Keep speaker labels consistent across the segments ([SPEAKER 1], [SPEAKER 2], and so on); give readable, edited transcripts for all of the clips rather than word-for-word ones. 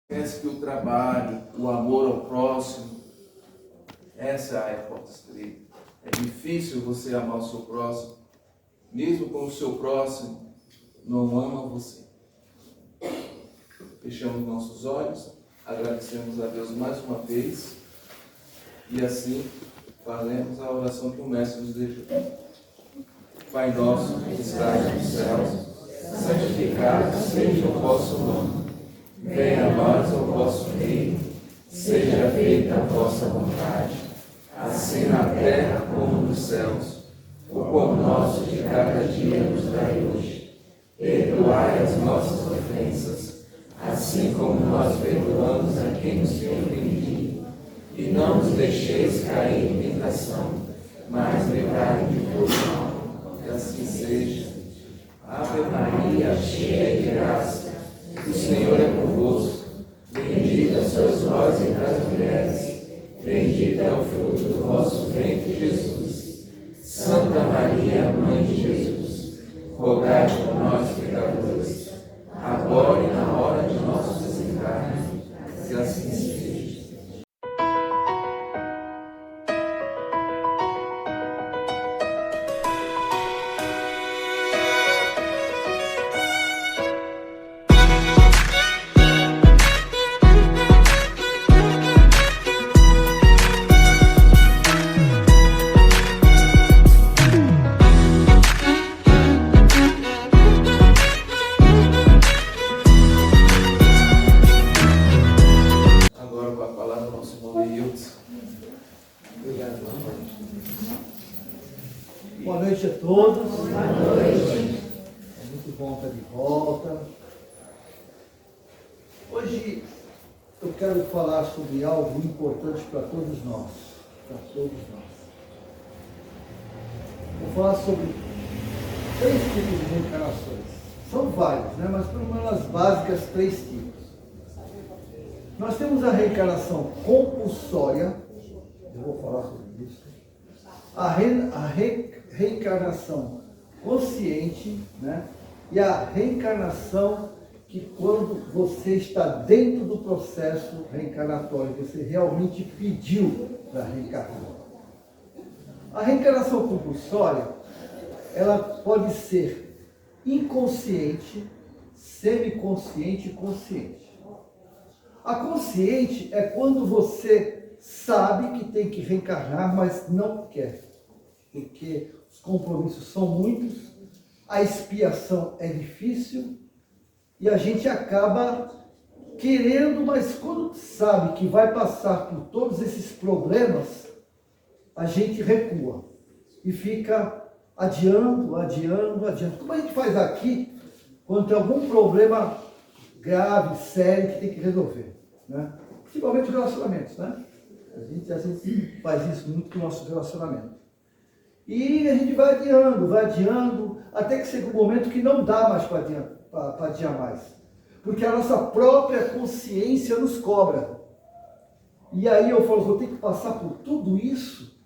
[SPEAKER 1] Pensa que o trabalho, o amor ao próximo, essa é a porta estreita. É difícil você amar o seu próximo, mesmo quando o seu próximo não ama você. Fechamos nossos olhos, agradecemos a Deus mais uma vez e assim faremos a oração que o Mestre nos deixou. Pai nosso que estás nos céus, santificado seja o vosso nome. Venha a nós o vosso reino, seja feita a vossa vontade, assim na terra como nos céus. O pão nosso de cada dia nos dai hoje. Perdoai as nossas ofensas, assim como nós perdoamos a quem nos tem ofendido. E não nos deixeis cair em tentação, mas livrai-nos de todo mal. Que assim seja. Ave Maria, cheia de graça, o Senhor é convosco. Bendita sois vós entre as mulheres, bendito é o fruto do vosso ventre, Jesus. Santa Maria, Mãe de Jesus, rogai por nós, pecadores, agora e na hora de nosso desencarne. Que assim seja.
[SPEAKER 2] Boa noite a todos. Boa noite. É muito bom estar de volta. Hoje eu quero falar sobre algo importante para todos nós. Vou falar sobre 3 tipos de reencarnações. São vários, né? Mas pelo menos as básicas 3 tipos. Nós temos a reencarnação compulsória. Eu vou falar sobre isso. A reencarnação consciente, né? E a reencarnação que quando você está dentro do processo reencarnatório, você realmente pediu para reencarnar. A reencarnação compulsória, ela pode ser inconsciente, semiconsciente e consciente. A consciente é quando você sabe que tem que reencarnar, mas não quer. Porque os compromissos são muitos, a expiação é difícil e a gente acaba querendo, mas quando sabe que vai passar por todos esses problemas, a gente recua e fica adiando. Como a gente faz aqui, quando tem algum problema grave, sério, que tem que resolver, né? Principalmente os relacionamentos, né? A gente faz isso muito com o nosso relacionamento. E a gente vai adiando, até que chega um momento que não dá mais para adiar mais. Porque a nossa própria consciência nos cobra. E aí eu falo, vou ter que passar por tudo isso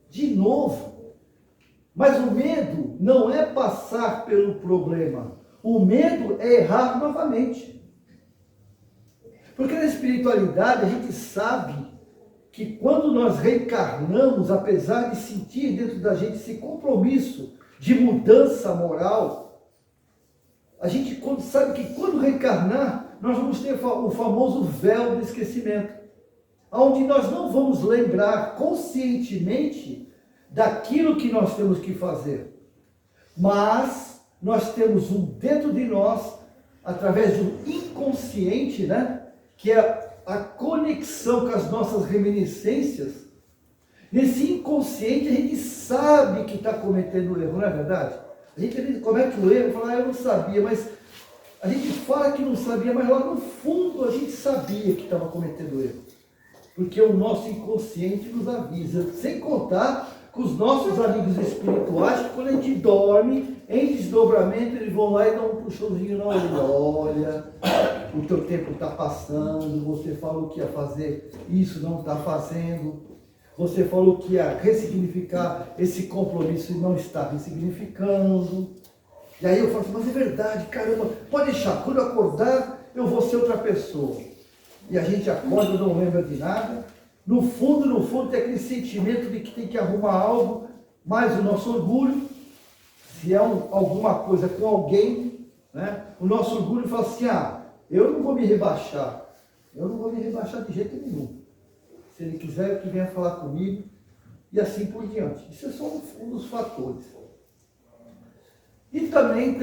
[SPEAKER 2] de novo. Mas o medo não é passar pelo problema. O medo é errar novamente. Porque na espiritualidade a gente sabe que quando nós reencarnamos, apesar de sentir dentro da gente esse compromisso de mudança moral, a gente sabe que quando reencarnar, nós vamos ter o famoso véu do esquecimento, onde nós não vamos lembrar conscientemente daquilo que nós temos que fazer, mas nós temos dentro de nós, através de um inconsciente, né, que é a conexão com as nossas reminiscências. Nesse inconsciente a gente sabe que está cometendo erro, não é verdade? A gente comete o erro e fala, eu não sabia, mas a gente fala que não sabia, mas lá no fundo a gente sabia que estava cometendo erro. Porque o nosso inconsciente nos avisa, sem contar com os nossos amigos espirituais, que quando a gente dorme, em desdobramento, eles vão lá e dão um puxãozinho na orelha. Olha, o teu tempo está passando, você falou que ia fazer isso, não está fazendo. Você falou que ia ressignificar esse compromisso e não está ressignificando. E aí eu falo assim, mas é verdade, caramba, pode deixar, quando eu acordar, eu vou ser outra pessoa. E a gente acorda, não lembra de nada. No fundo, tem aquele sentimento de que tem que arrumar algo, mais o nosso orgulho. Se é alguma coisa com alguém, né? O nosso orgulho fala assim, eu não vou me rebaixar. Eu não vou me rebaixar de jeito nenhum. Se ele quiser, que venha falar comigo. E assim por diante. Isso é só um dos fatores. E também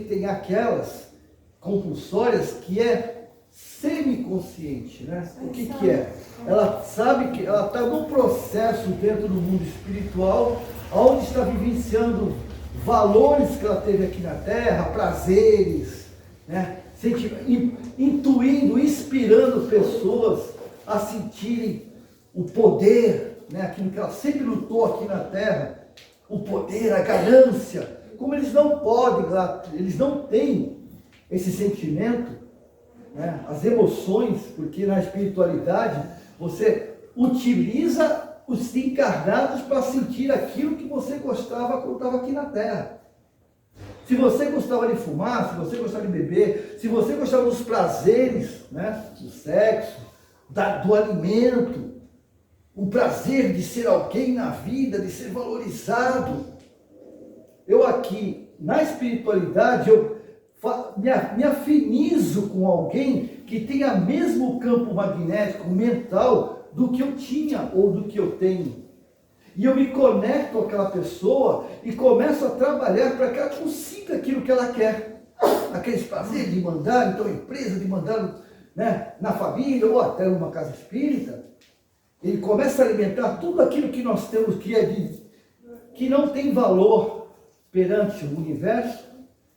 [SPEAKER 2] tem aquelas compulsórias que é semiconsciente, né? O que é? Ela sabe que ela está num processo dentro do mundo espiritual, onde está vivenciando valores que ela teve aqui na Terra, prazeres, né? Intuindo, inspirando pessoas a sentirem o poder, né? Aquilo que ela sempre lutou aqui na Terra, o poder, a ganância. Como eles não podem, eles não têm esse sentimento, né? As emoções, porque na espiritualidade você utiliza os encarnados para sentir aquilo que você gostava quando estava aqui na Terra. Se você gostava de fumar, se você gostava de beber, se você gostava dos prazeres, né? Do sexo, do alimento, o prazer de ser alguém na vida, de ser valorizado. Eu aqui, na espiritualidade, eu me afinizo com alguém que tenha mesmo campo magnético, mental, do que eu tinha ou do que eu tenho. E eu me conecto com aquela pessoa e começo a trabalhar para que ela consiga aquilo que ela quer. Aqueles prazeres de mandar, então, a empresa, de mandar, né, na família ou até numa casa espírita. Ele começa a alimentar tudo aquilo que nós temos que não tem valor perante o universo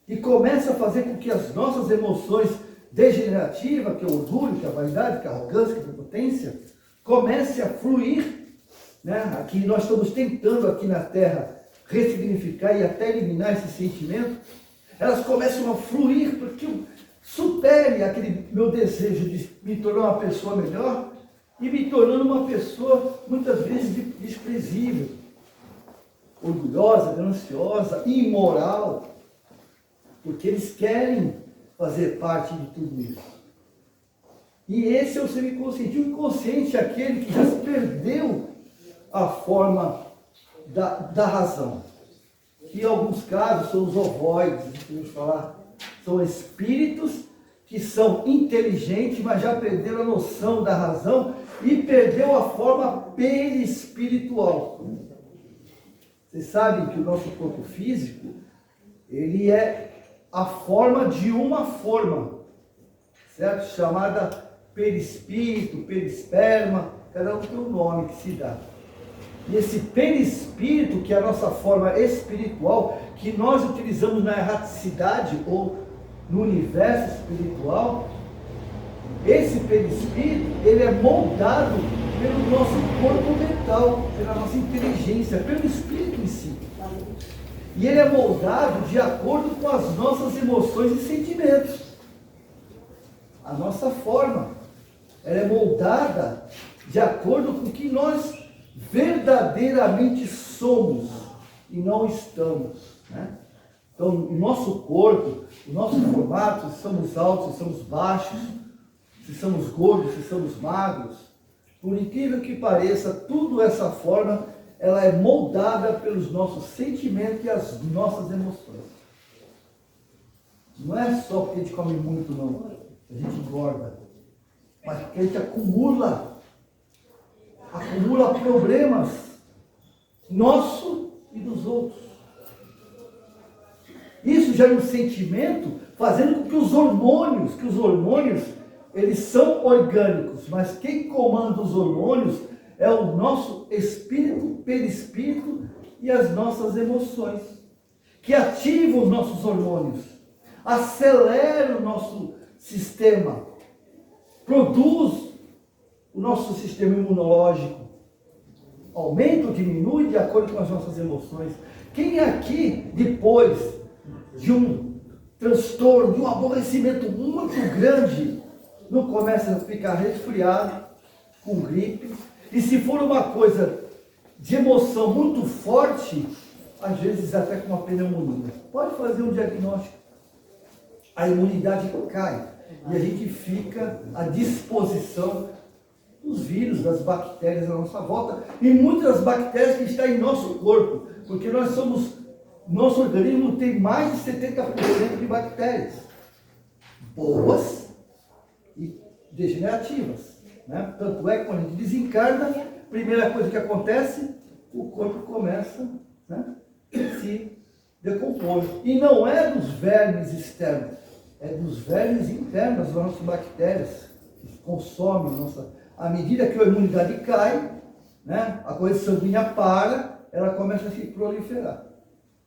[SPEAKER 2] e começa a fazer com que as nossas emoções degenerativas, que é o orgulho, que é a vaidade, que é a arrogância, que é a prepotência, comece a fluir, né? Aqui nós estamos tentando aqui na Terra ressignificar e até eliminar esse sentimento. Elas começam a fluir porque supere aquele meu desejo de me tornar uma pessoa melhor e me tornando uma pessoa muitas vezes desprezível, orgulhosa, gananciosa, imoral, porque eles querem fazer parte de tudo isso. E esse é o semiconsciente. O inconsciente é aquele que já se perdeu a forma da razão. Que em alguns casos são os ovoides, vamos falar, são espíritos que são inteligentes, mas já perderam a noção da razão e perdeu a forma perispiritual. Vocês sabem que o nosso corpo físico, ele é a forma de uma forma, certo? Chamada perispírito, perisperma, cada um tem um nome que se dá. E esse perispírito, que é a nossa forma espiritual, que nós utilizamos na erraticidade ou no universo espiritual, esse perispírito, ele é moldado pelo nosso corpo mental, pela nossa inteligência, pelo espírito em si. E ele é moldado de acordo com as nossas emoções e sentimentos. A nossa forma, ela é moldada de acordo com o que nós verdadeiramente somos e não estamos, né? Então, o nosso corpo, o nosso formato, se somos altos, se somos baixos, se somos gordos, se somos magros, por incrível que pareça, tudo essa forma, ela é moldada pelos nossos sentimentos e as nossas emoções. Não é só porque a gente come muito, não. A gente engorda. Mas porque a gente acumula problemas nosso e dos outros. Isso gera um sentimento fazendo com que os hormônios, eles são orgânicos, mas quem comanda os hormônios é o nosso espírito, perispírito e as nossas emoções, que ativam os nossos hormônios, aceleram o nosso sistema, produz o nosso sistema imunológico, aumenta ou diminui de acordo com as nossas emoções. Quem aqui, depois de um transtorno, de um aborrecimento muito grande, não começa a ficar resfriado, com gripe? E se for uma coisa de emoção muito forte, às vezes até com uma pneumonia. Pode fazer um diagnóstico. A imunidade cai. E a gente fica à disposição dos vírus, das bactérias à nossa volta, e muitas das bactérias que estão em nosso corpo, porque nosso organismo tem mais de 70% de bactérias, boas e degenerativas, né? Tanto é que quando a gente desencarna, a primeira coisa que acontece, o corpo começa, né, a se decompor. E não é dos vermes externos, é dos vermes internos, das nossas bactérias, que consomem à medida que a imunidade cai, né, a corrente sanguínea para, ela começa a se proliferar.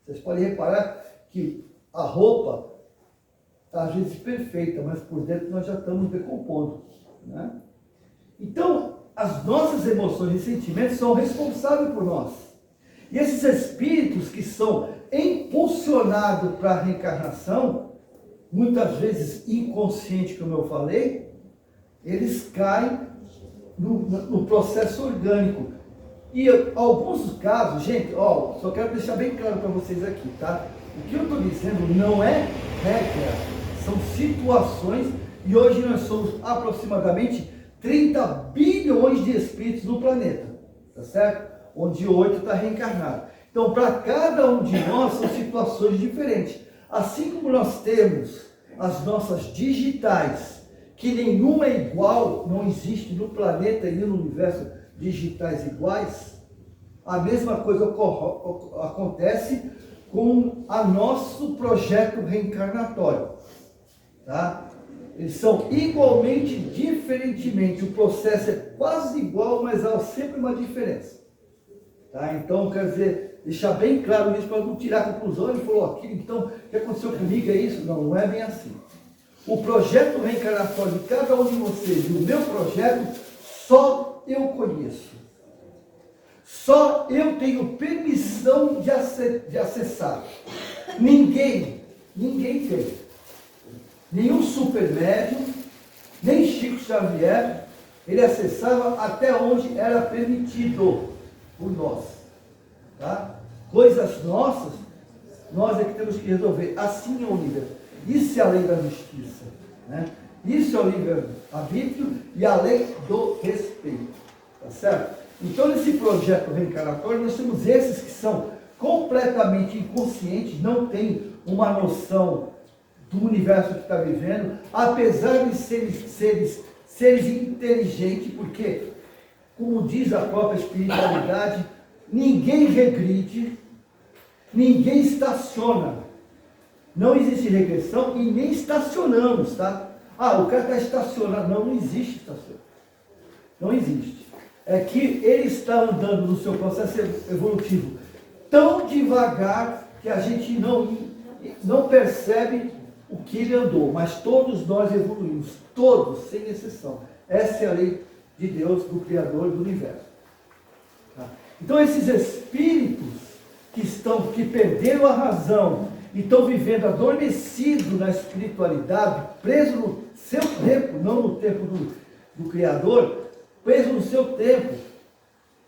[SPEAKER 2] Vocês podem reparar que a roupa está às vezes perfeita, mas por dentro nós já estamos decompondo, né? Então, as nossas emoções e sentimentos são responsáveis por nós. E esses espíritos que são impulsionados para a reencarnação, muitas vezes inconsciente, como eu falei, eles caem no processo orgânico. E alguns casos, gente, só quero deixar bem claro para vocês aqui, tá? O que eu estou dizendo não é regra, são situações, e hoje nós somos aproximadamente 30 bilhões de espíritos no planeta, tá certo? Onde 8 está reencarnado. Então, para cada um de nós são situações diferentes. Assim como nós temos as nossas digitais, que nenhuma é igual, não existe no planeta e no universo digitais iguais, a mesma coisa acontece com o nosso projeto reencarnatório, tá? Eles são igualmente, diferentemente, o processo é quase igual, mas há sempre uma diferença, tá? Então, quer dizer, deixar bem claro isso para não tirar a conclusão. Ele falou aquilo, então, o que aconteceu comigo é isso? Não, não é bem assim. O projeto reencarnatório de cada um de vocês, e o meu projeto, só eu conheço. Só eu tenho permissão de acessar. Ninguém tem. Nenhum supermédium, nem Chico Xavier, ele acessava até onde era permitido por nós. Tá? Coisas nossas, nós é que temos que resolver. Assim é o universo. Isso é a lei da justiça, né? Isso é o livre-arbítrio e a lei do respeito, tá certo? Então, nesse projeto reencarnatório, nós temos esses que são completamente inconscientes, não têm uma noção do universo que está vivendo, apesar de seres inteligentes, porque, como diz a própria espiritualidade, ninguém regride, ninguém estaciona. Não existe regressão e nem estacionamos, tá? O cara está estacionado. Não existe estacionamento. Não existe. É que ele está andando no seu processo evolutivo tão devagar que a gente não percebe o que ele andou. Mas todos nós evoluímos, todos, sem exceção. Essa é a lei de Deus, do Criador do universo. Tá? Então, esses espíritos que perderam a razão e estão vivendo adormecido na espiritualidade, preso no seu tempo, não no tempo do Criador, preso no seu tempo,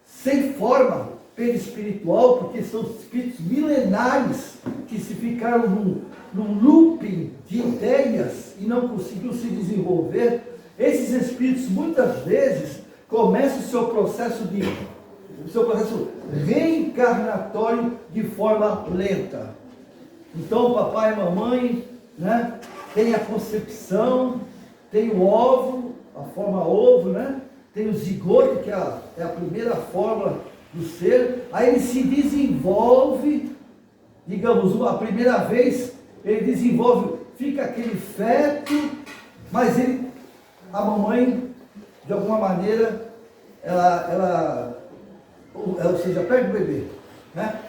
[SPEAKER 2] sem forma perispiritual, porque são espíritos milenares que se ficaram num looping de ideias e não conseguiram se desenvolver. Esses espíritos muitas vezes começam o seu processo reencarnatório de forma lenta. Então, papai e mamãe, né, tem a concepção, tem o óvulo, a forma ovo, né, tem o zigoto, que é a primeira forma do ser. Aí ele se desenvolve, digamos, a primeira vez, ele desenvolve, fica aquele feto, mas a mamãe, de alguma maneira, ou seja, perde o bebê, né?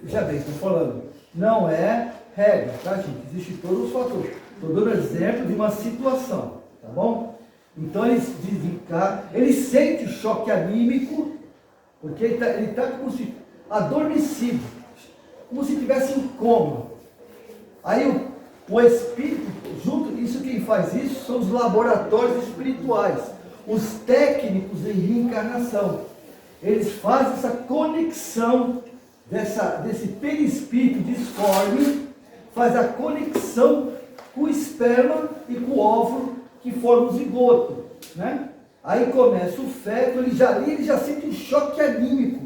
[SPEAKER 2] Já bem, estou falando. Não é regra, tá, gente? Existem todos os fatores. Estou dando exemplo de uma situação, tá bom? Então ele sente choque anímico, porque ele está como se adormecido, como se estivesse em coma. Aí o espírito, isso quem faz isso são os laboratórios espirituais, os técnicos em reencarnação. Eles fazem essa conexão desse perispírito disforme, faz a conexão com o esperma e com o óvulo que forma o zigoto, né? Aí começa o feto, ele já sente um choque anímico.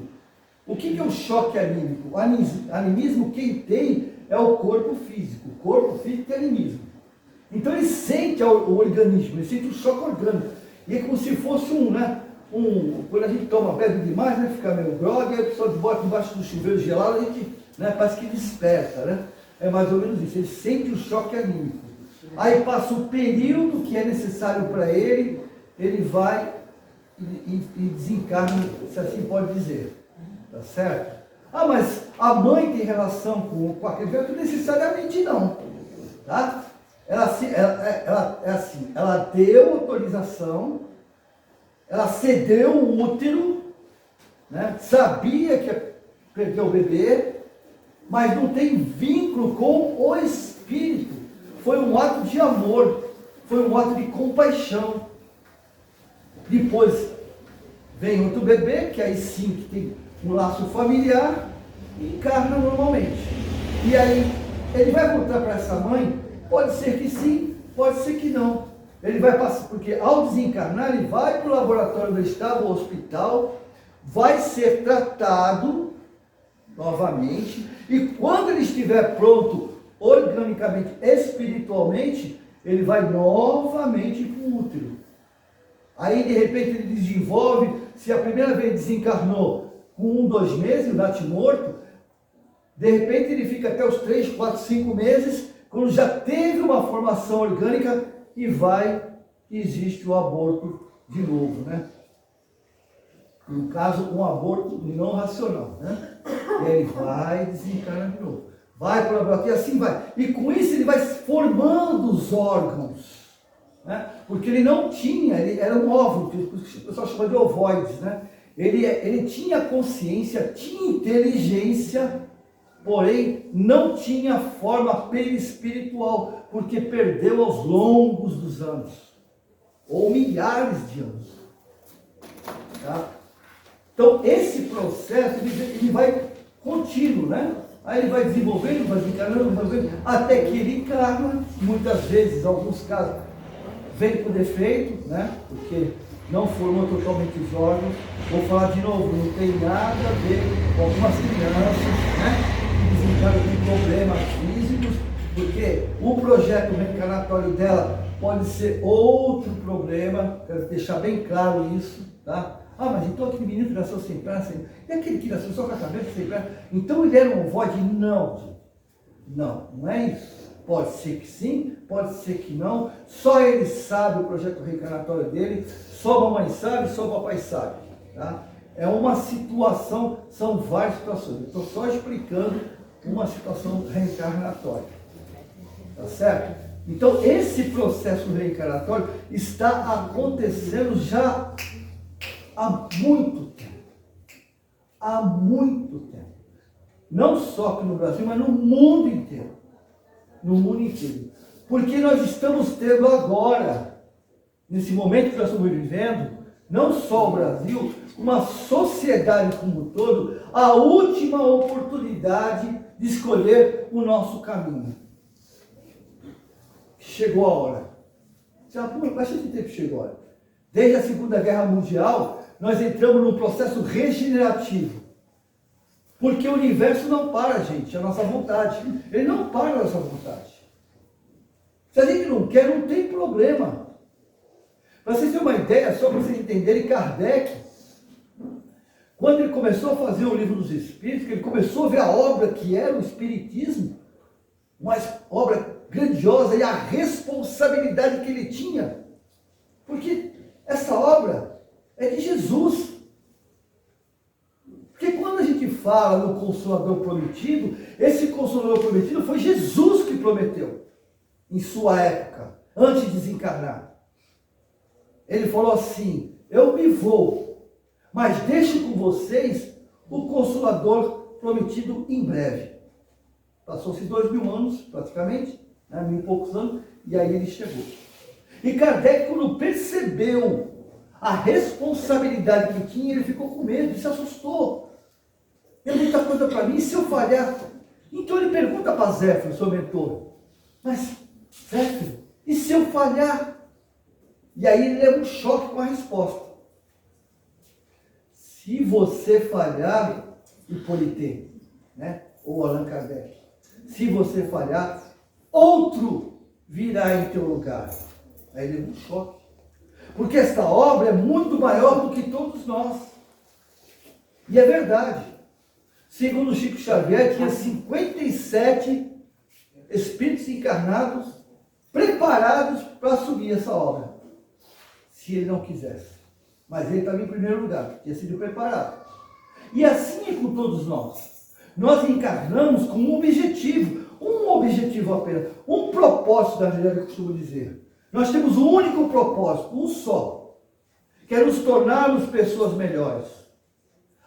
[SPEAKER 2] O que é o choque anímico? O animismo, quem tem, é o corpo físico. O corpo físico é animismo. Então ele sente o organismo, ele sente o choque orgânico. E é como se fosse quando a gente toma bebe demais, né, fica meio grogue, aí a pessoa bota embaixo do chuveiro gelado, a gente, né, parece que desperta, né? É mais ou menos isso, ele sente o choque anímico. Aí passa o período que é necessário para ele vai e desencarna, se assim pode dizer. Tá certo? Ah, mas a mãe tem relação com aquele feto? Necessariamente não. Tá? Ela deu autorização, ela cedeu o útero, né? Sabia que ia perder o bebê, mas não tem vínculo com o espírito. Foi um ato de amor, foi um ato de compaixão. Depois vem outro bebê, que aí sim que tem um laço familiar, e encarna normalmente. E aí, ele vai voltar para essa mãe? Pode ser que sim, pode ser que não. Ele vai passar, porque ao desencarnar, ele vai para o laboratório onde estava, o hospital, vai ser tratado novamente, e quando ele estiver pronto, organicamente, espiritualmente, ele vai novamente para o útero. Aí, de repente, ele desenvolve, se a primeira vez desencarnou com 2 meses, o natimorto, de repente ele fica até os 3, 4, 5 meses, quando já teve uma formação orgânica e existe o aborto de novo, né? No caso, um aborto não racional, né? E ele vai desencarnar de novo. Vai para o laboratório, e assim vai. E com isso ele vai formando os órgãos. Né? Porque ele não tinha, ele era um óvulo, que o pessoal chama de ovoides, né? Ele tinha consciência, tinha inteligência, porém não tinha forma perispiritual, porque perdeu aos longos dos anos, ou milhares de anos. Tá? Então esse processo ele vai contínuo, né? Aí ele vai desenvolvendo, vai desencarnando, até que ele encarna, muitas vezes, em alguns casos, vem com defeito, né? Porque não formou totalmente os órgãos. Vou falar de novo, não tem nada a ver com algumas crianças, né? Que desencarnam com problemas físicos, porque o projeto reencarnatório dela pode ser outro problema, quero deixar bem claro isso, tá? Ah, mas então aquele menino que nasceu sem perna, e aquele que nasceu só com a cabeça sem perna, então ele era um ovoide? Não, não é isso. Pode ser que sim, pode ser que não. Só ele sabe o projeto reencarnatório dele, só a mamãe sabe, só o papai sabe. Tá? É uma situação, são várias situações. Estou só explicando uma situação reencarnatória. Tá certo? Então, esse processo reencarnatório está acontecendo já há muito tempo. Há muito tempo. Não só aqui no Brasil, mas no mundo inteiro. No mundo inteiro. Porque nós estamos tendo agora, nesse momento que nós estamos vivendo, não só o Brasil, uma sociedade como um todo, a última oportunidade de escolher o nosso caminho. Chegou a hora. Já bastante tempo chegou a hora. Desde a Segunda Guerra Mundial, nós entramos num processo regenerativo. Porque o universo não para, gente, a nossa vontade. Ele não para a nossa vontade. Se a gente não quer, não tem problema. Para vocês terem uma ideia, só para vocês entenderem, Kardec, quando ele começou a fazer o Livro dos Espíritos, que ele começou a ver a obra que era o Espiritismo, uma obra grandiosa e a responsabilidade que ele tinha. Porque essa obra é de Jesus. Porque quando a gente fala no Consolador Prometido, esse Consolador Prometido foi Jesus que prometeu, em sua época, antes de desencarnar. Ele falou assim: eu me vou, mas deixo com vocês o Consolador Prometido em breve. Passou-se 2000 anos, praticamente, né, 1000 e poucos anos, e aí ele chegou. E Kardec, quando percebeu a responsabilidade que tinha, ele ficou com medo, ele se assustou. É muita coisa para mim, se eu falhar? Então ele pergunta para Zéfiro, seu mentor, mas Certo? E se eu falhar? E aí ele leva um choque com a resposta. Se você falhar, Hippolyte, né? Ou Allan Kardec, se você falhar, outro virá em teu lugar. Aí ele leva um choque. Porque esta obra é muito maior do que todos nós. E é verdade. Segundo Chico Xavier, tinha 57 espíritos encarnados preparados para assumir essa obra. Se ele não quisesse. Mas ele estava em primeiro lugar, tinha sido preparado. E assim é com todos nós. Nós encarnamos com um objetivo apenas, um propósito da vida, que eu costumo dizer. Nós temos um único propósito, um só, que é nos tornarmos pessoas melhores.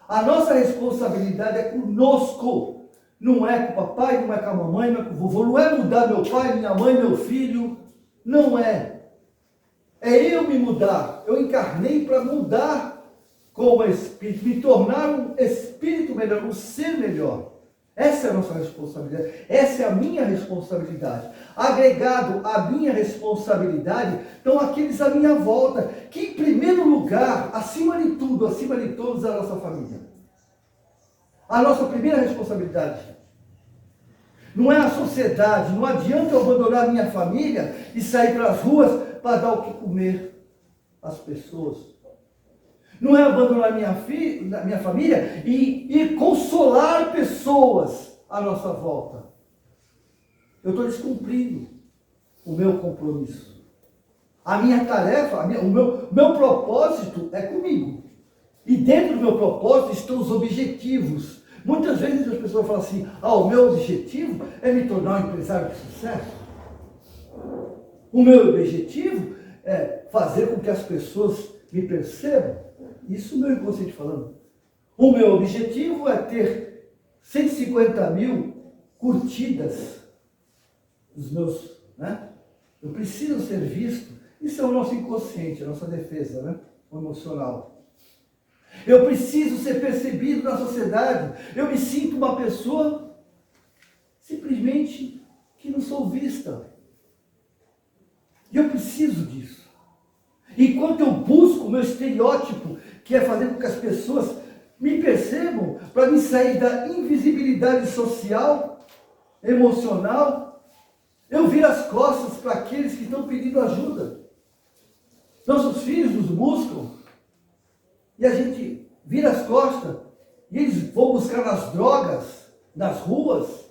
[SPEAKER 2] A nossa responsabilidade é conosco, não é com o papai, não é com a mamãe, não é com o vovô, não é mudar meu pai, minha mãe, meu filho, não é. É eu me mudar. Eu encarnei para mudar como espírito, me tornar um espírito melhor, um ser melhor. Essa é a nossa responsabilidade. Essa é a minha responsabilidade. Agregado à minha responsabilidade, estão aqueles à minha volta, que em primeiro lugar, acima de tudo, acima de todos, é a nossa família. A nossa primeira responsabilidade. Não é a sociedade. Não adianta eu abandonar a minha família e sair para as ruas para dar o que comer às pessoas. Não é abandonar minha família e consolar pessoas à nossa volta. Eu estou descumprindo o meu compromisso. A minha tarefa, o meu propósito é comigo. E dentro do meu propósito estão os objetivos. Muitas vezes as pessoas falam assim, o meu objetivo é me tornar um empresário de sucesso. O meu objetivo é fazer com que as pessoas me percebam. Isso é o meu inconsciente falando. O meu objetivo é ter 150 mil curtidas dos meus, né? Eu preciso ser visto. Isso é o nosso inconsciente, a nossa defesa, né? O emocional. Eu preciso ser percebido na sociedade. Eu me sinto uma pessoa simplesmente que não sou vista. E eu preciso disso. Enquanto eu busco o meu estereótipo, que é fazer com que as pessoas me percebam, para me sair da invisibilidade social, emocional, eu viro as costas para aqueles que estão pedindo ajuda. Nossos filhos nos buscam, e a gente vira as costas, e eles vão buscar nas drogas, nas ruas,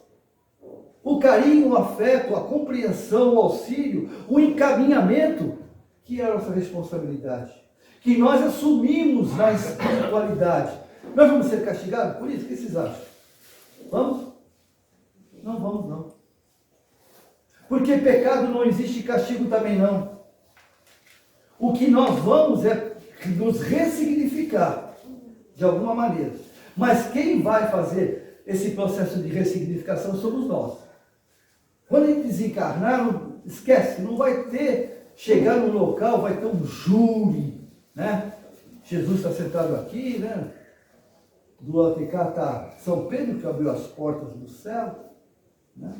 [SPEAKER 2] o carinho, o afeto, a compreensão, o auxílio, o encaminhamento, que é a nossa responsabilidade, que nós assumimos na espiritualidade. Nós vamos ser castigados por isso? O que vocês acham? Vamos? Não vamos, não. Porque pecado não existe, castigo também não. O que nós vamos é nos ressignificar, de alguma maneira. Mas quem vai fazer esse processo de ressignificação somos nós. Quando a gente desencarnar, esquece, não vai ter, chegar no local, vai ter um júri, né? Jesus está sentado aqui, né? Do lado de cá está São Pedro, que abriu as portas do céu, né?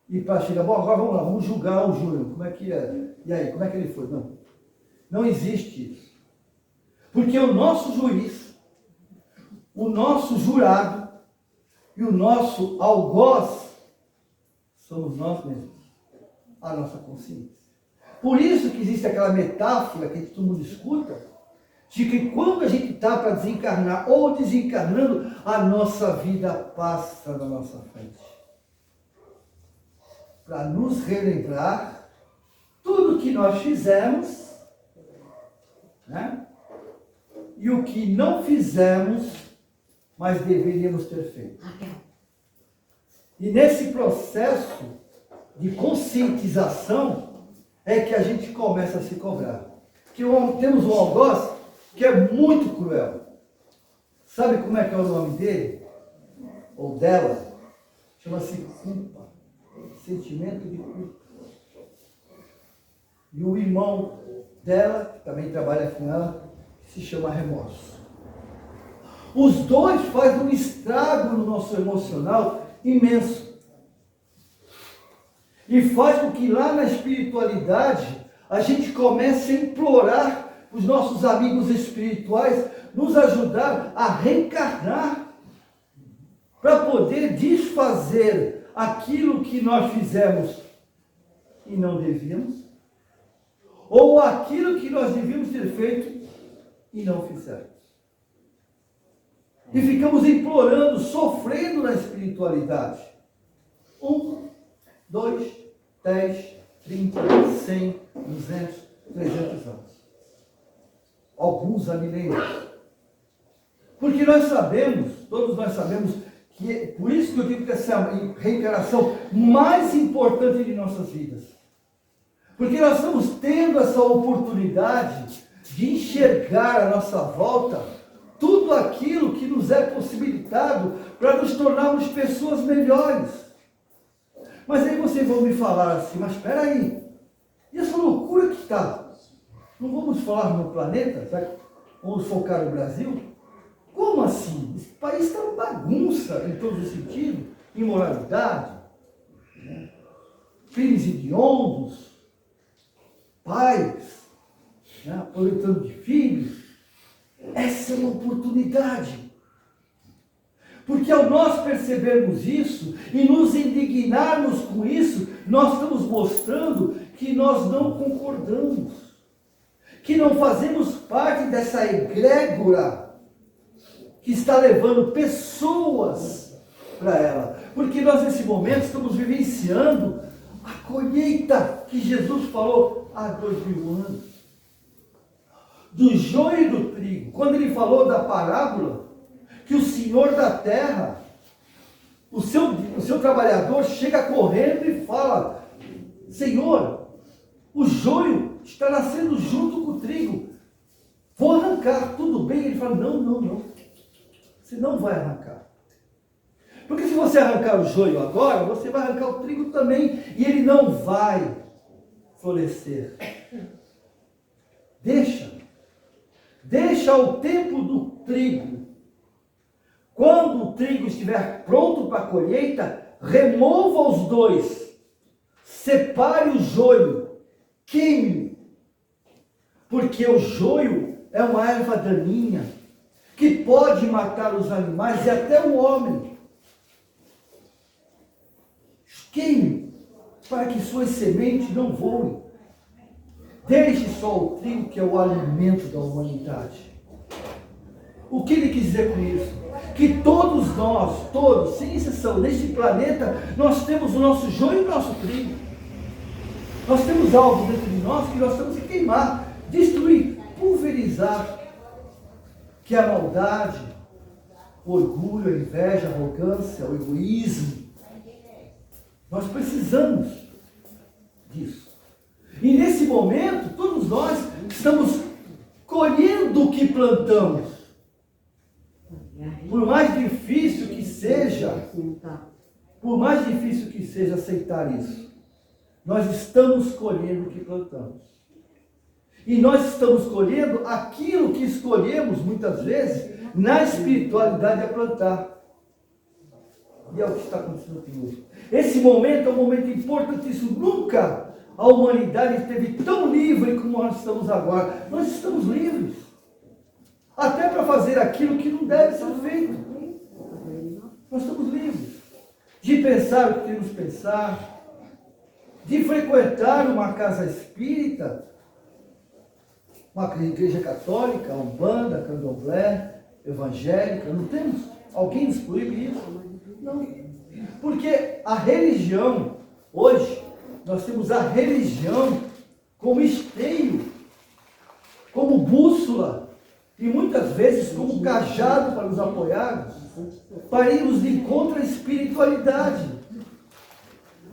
[SPEAKER 2] E para chegar, bom, agora vamos lá, vamos julgar o Júnior, como é que é? E aí, como é que ele foi? Não, não existe isso. Porque o nosso juiz, o nosso jurado e o nosso algoz somos nós mesmos, a nossa consciência. Por isso que existe aquela metáfora que todo mundo escuta, de que quando a gente está para desencarnar ou desencarnando, a nossa vida passa na nossa frente. Para nos relembrar tudo que nós fizemos, né? E o que não fizemos, mas deveríamos ter feito. E nesse processo de conscientização é que a gente começa a se cobrar. Porque temos um algoz que é muito cruel. Sabe como é que é o nome dele? Ou dela? Chama-se culpa. Sentimento de culpa. E o irmão dela, que também trabalha com ela, se chama remorso. Os dois fazem um estrago no nosso emocional imenso. E faz com que lá na espiritualidade a gente comece a implorar os nossos amigos espirituais nos ajudar a reencarnar para poder desfazer aquilo que nós fizemos e não devíamos, ou aquilo que nós devíamos ter feito e não fizemos. E ficamos implorando, sofrendo na espiritualidade. 1, 2, 10, 30, 100, 200, 300 anos. Alguns há milênios. Porque nós sabemos, todos nós sabemos, que é por isso que eu digo que essa é a reencarnação mais importante de nossas vidas. Porque nós estamos tendo essa oportunidade de enxergar à nossa volta tudo aquilo que nos é possibilitado para nos tornarmos pessoas melhores. Mas aí vocês vão me falar assim, mas espera aí, e essa loucura que está? Não vamos falar no planeta? Vamos focar no Brasil? Como assim? Esse país está uma bagunça em todos os sentidos, imoralidade, né? Crimes hediondos, pais, né? Aproveitando de filhos. Essa é uma oportunidade. Porque ao nós percebermos isso e nos indignarmos com isso, nós estamos mostrando que nós não concordamos, que não fazemos parte dessa egrégora que está levando pessoas para ela. Porque nós nesse momento estamos vivenciando a colheita que Jesus falou há 2000 anos. Do joio e do trigo. Quando ele falou da parábola, que o senhor da terra, o seu trabalhador chega correndo e fala: Senhor, o joio está nascendo junto com o trigo, vou arrancar, tudo bem? Ele fala: não, você não vai arrancar. Porque se você arrancar o joio agora, você vai arrancar o trigo também, e ele não vai florescer. Deixa o tempo do trigo. Quando o trigo estiver pronto para a colheita, remova os dois. Separe o joio. Queime. Porque o joio é uma erva daninha que pode matar os animais e até o homem. Queime para que suas sementes não voem. Deixe só o trigo, que é o alimento da humanidade. O que ele quis dizer com isso? Que todos nós, todos, sem exceção, neste planeta, nós temos o nosso joio e o nosso trigo. Nós temos algo dentro de nós que nós temos que queimar, destruir, pulverizar. Que é a maldade, o orgulho, a inveja, a arrogância, o egoísmo. Nós precisamos disso. E nesse momento, todos nós estamos colhendo o que plantamos. Por mais difícil que seja aceitar isso, nós estamos colhendo o que plantamos. E nós estamos colhendo aquilo que escolhemos, muitas vezes, na espiritualidade a plantar. E é o que está acontecendo aqui hoje. Esse momento é um momento importantíssimo. Nunca a humanidade esteve tão livre como nós estamos agora. Nós estamos livres. Até para fazer aquilo que não deve ser feito. Nós estamos livres. De pensar o que queremos pensar. De frequentar uma casa espírita. Uma igreja católica, umbanda, candomblé, evangélica. Não temos? Alguém nos proíbe isso? Não. Porque a religião, hoje, nós temos a religião como esteio, como bússola, e muitas vezes como cajado para nos apoiarmos, para irmos de encontro à espiritualidade.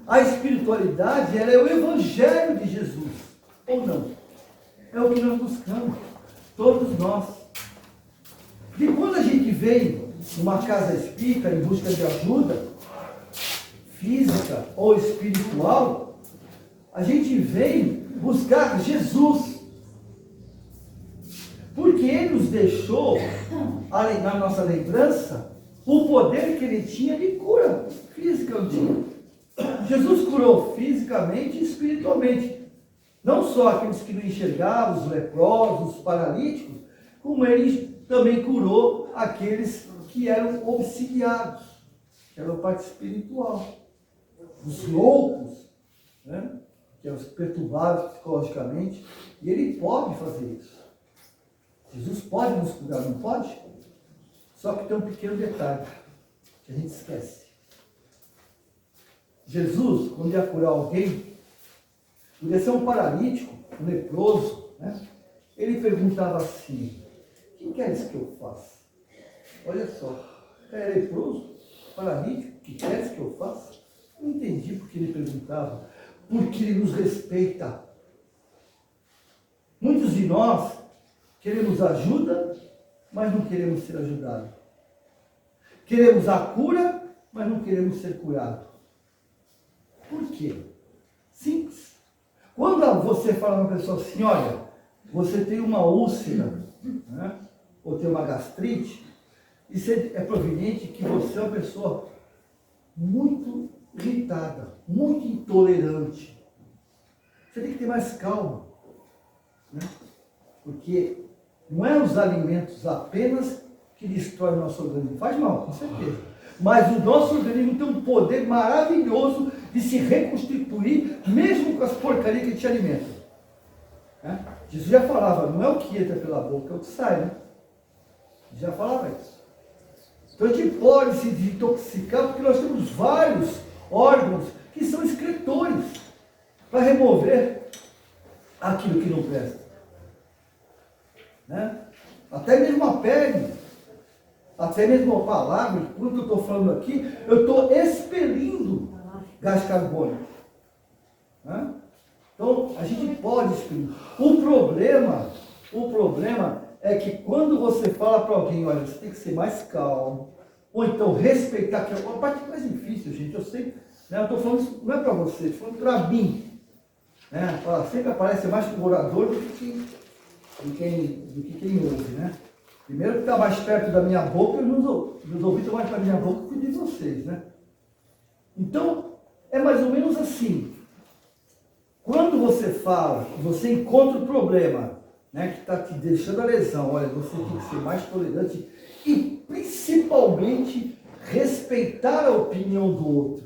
[SPEAKER 2] A espiritualidade, ela é o evangelho de Jesus, ou não? É o que nós buscamos, todos nós. E quando a gente vem numa casa espírita em busca de ajuda, física ou espiritual, a gente vem buscar Jesus. Porque Ele nos deixou, na nossa lembrança, o poder que Ele tinha de cura física. Jesus curou fisicamente e espiritualmente. Não só aqueles que não enxergavam, os leprosos, os paralíticos, como ele também curou aqueles que eram obsidiados, que era a parte espiritual. Os loucos, né? Que eram perturbados psicologicamente, e ele pode fazer isso. Jesus pode nos curar, não pode? Só que tem um pequeno detalhe, que a gente esquece. Jesus, quando ia curar alguém, podia ser um paralítico, um leproso, né? Ele perguntava assim: o que queres que eu faça? Olha só, é leproso, paralítico, o que queres que eu faça? Não entendi porque ele perguntava. Porque ele nos respeita. Muitos de nós queremos ajuda, mas não queremos ser ajudados. Queremos a cura, mas não queremos ser curados. Por quê? Simples. Quando você fala a uma pessoa assim: olha, você tem uma úlcera, né? Ou tem uma gastrite, isso é proveniente que você é uma pessoa muito irritada, muito intolerante. Você tem que ter mais calma, né? Porque não é os alimentos apenas que destroem o nosso organismo. Faz mal, com certeza. Mas o nosso organismo tem um poder maravilhoso de se reconstituir, mesmo com as porcarias que te alimentam. Né? Jesus já falava, não é o que entra pela boca, é o que sai, né? Já falava isso. Então a gente pode se desintoxicar porque nós temos vários órgãos que são excretores para remover aquilo que não presta. Né? Até mesmo a pele, até mesmo a palavra, quando eu estou falando aqui, eu estou expelindo gás carbônico. Né? Então a gente pode expelir. O problema é que quando você fala para alguém: olha, você tem que ser mais calmo, ou então respeitar, que é a parte mais difícil, gente, eu sei, né? Eu estou falando isso, não é para você, estou falando para mim. Né? Sempre aparece mais que o orador do que quem ouve. Né? Primeiro que está mais perto da minha boca, meus ouvidos estão mais perto da minha boca que de vocês. Né? Então, é mais ou menos assim. Quando você fala, você encontra o problema, né, que está te deixando a lesão, olha, você tem que ser mais tolerante e principalmente respeitar a opinião do outro.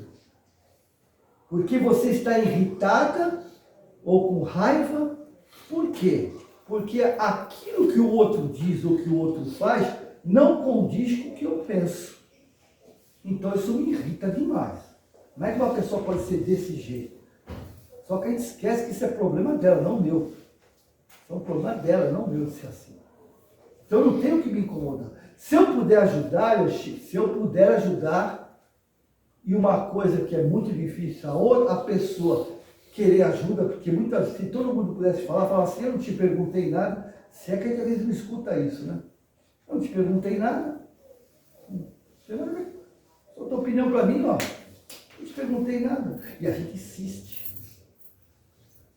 [SPEAKER 2] Porque você está irritada ou com raiva. Por quê? Porque aquilo que o outro diz ou que o outro faz não condiz com o que eu penso. Então isso me irrita demais. Como é que uma pessoa pode ser desse jeito? Só que a gente esquece que isso é problema dela, não meu. Isso é um problema dela, não meu, ser assim. Então eu não tenho que me incomodar. Se eu puder ajudar, e uma coisa que é muito difícil, a pessoa querer ajuda, porque muitas vezes, se todo mundo pudesse falar assim: eu não te perguntei nada. Se é que às vezes não escuta isso, né? Eu não te perguntei nada. Você vai ver. Só tua opinião para mim, ó. Não te perguntei nada. E a gente insiste.